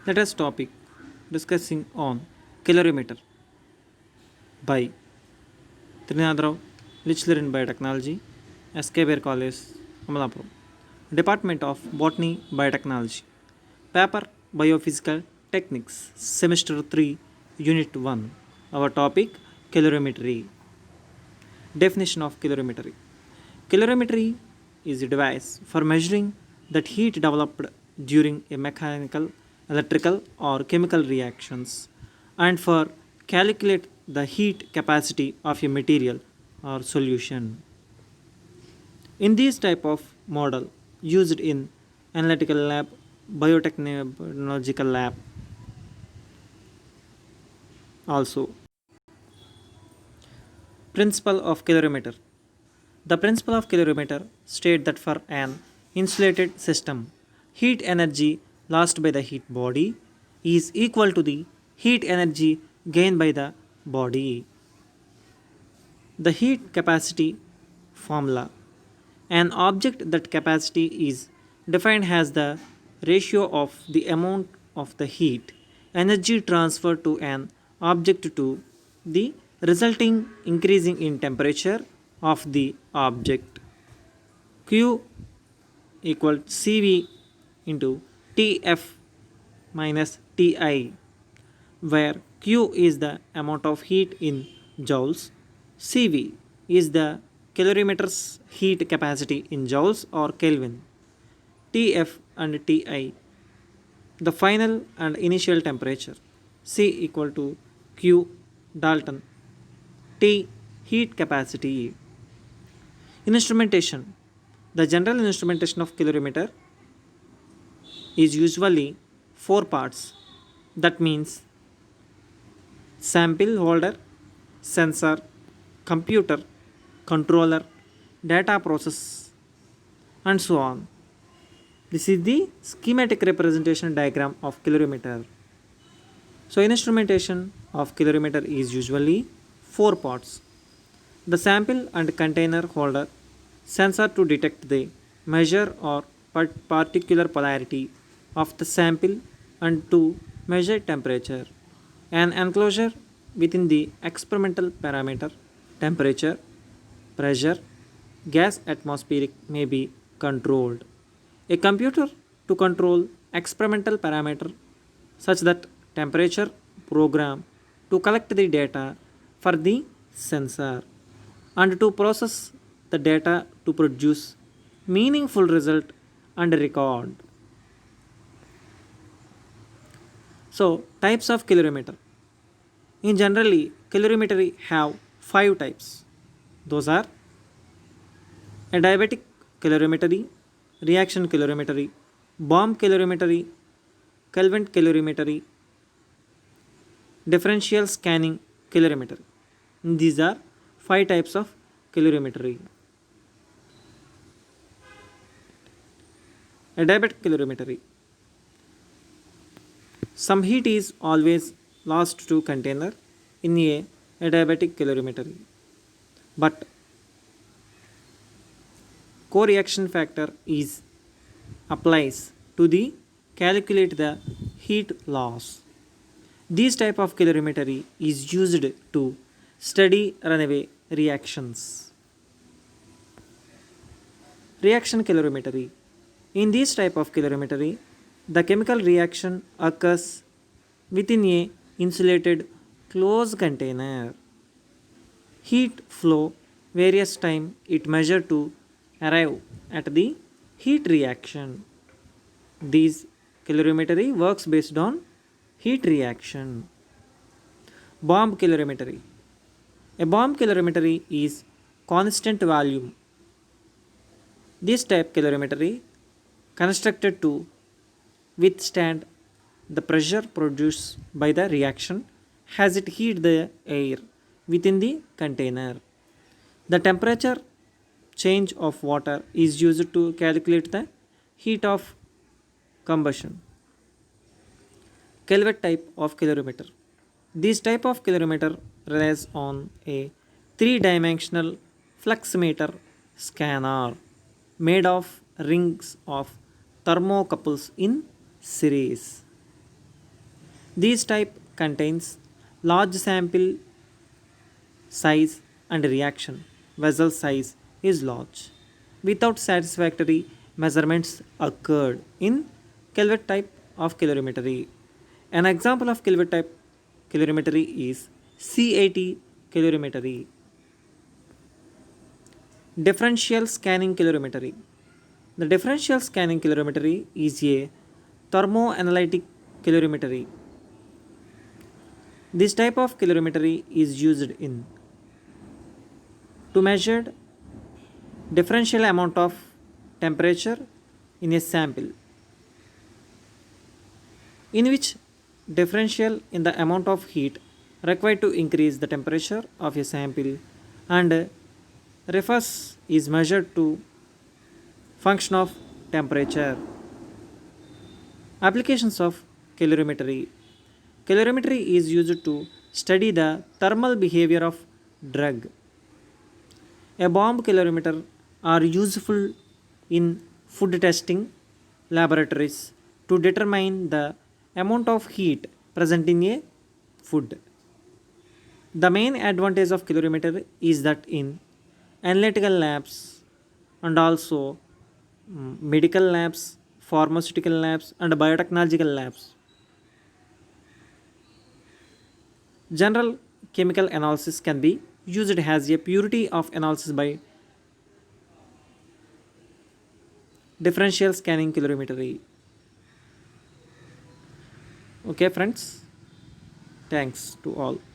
Let us topic discussing on calorimeter by Trinadh Rao, lecturer in biotechnology, SK College, Amalapuram, Department of Botany Biotechnology, paper Biophysical Techniques, Semester 3, Unit 1. Our topic calorimetry. Definition of calorimetry. Calorimetry is a device for measuring that heat developed during a mechanical, electrical, or chemical reactions and for calculate the heat capacity of a material or solution. In this type of model used in analytical lab, biotechnological lab also. Principle of calorimeter. The principle of calorimeter states that for an insulated system, heat energy lost by the heat body is equal to the heat energy gained by the body. The heat capacity formula. An object that capacity is defined as the ratio of the amount of the heat energy transferred to an object to the resulting increasing in temperature of the object. Q equal CV into TF minus TI, where Q is the amount of heat in joules, CV is the calorimeter's heat capacity in joules or Kelvin, TF and TI the final and initial temperature, C equal to Q Dalton, T heat capacity. Instrumentation. The general instrumentation of calorimeter is usually four parts. That means sample holder, sensor, computer, controller, data process, and so on. This is the schematic representation diagram of calorimeter. So, instrumentation of calorimeter is usually four parts: the sample and container holder, sensor to detect the measure or particular polarity of the sample and to measure temperature, an enclosure within the experimental parameter temperature, pressure, gas atmospheric may be controlled. A computer to control experimental parameter such that temperature program to collect the data for the sensor and to process the data to produce meaningful result and record. So types of calorimeter. In generally, calorimetry have five types. Those are adiabatic calorimetry, reaction calorimetry, bomb calorimetry, Kelvin calorimetry, differential scanning calorimetry. These are five types of calorimetry. Adiabatic calorimetry. Some heat is always lost to container in a adiabatic calorimetry, but co-reaction factor is applies to the calculate the heat loss. This type of calorimetry is used to study runaway reactions. Reaction calorimetry. In this type of calorimetry, the chemical reaction occurs within a insulated closed container. Heat flow various time it measure to arrive at the heat reaction. This calorimetry works based on heat reaction. Bomb calorimetry. A bomb calorimetry is constant volume. This type calorimetry constructed to withstand the pressure produced by the reaction as it heat the air within the container. The temperature change of water is used to calculate the heat of combustion. Kelvin type of calorimeter. This type of calorimeter relies on a three-dimensional fluximeter scanner made of rings of thermocouples in series. This type contains large sample size and reaction vessel size is large. Without satisfactory measurements occurred in Calvert type of calorimetry. An example of Calvert type calorimetry is CAT calorimetry. Differential scanning calorimetry. The differential scanning calorimetry is a thermoanalytic calorimetry. This type of calorimetry is used in to measure differential amount of temperature in a sample, in which differential in the amount of heat required to increase the temperature of a sample and refers is measured to function of temperature. Applications of calorimetry. Calorimetry is used to study the thermal behavior of drug. A bomb calorimeter are useful in food testing laboratories to determine the amount of heat present in a food. The main advantage of calorimeter is that in analytical labs and also medical labs, pharmaceutical labs, and biotechnological labs, general chemical analysis can be used as a purity of analysis by differential scanning calorimetry. Okay, friends, thanks to all.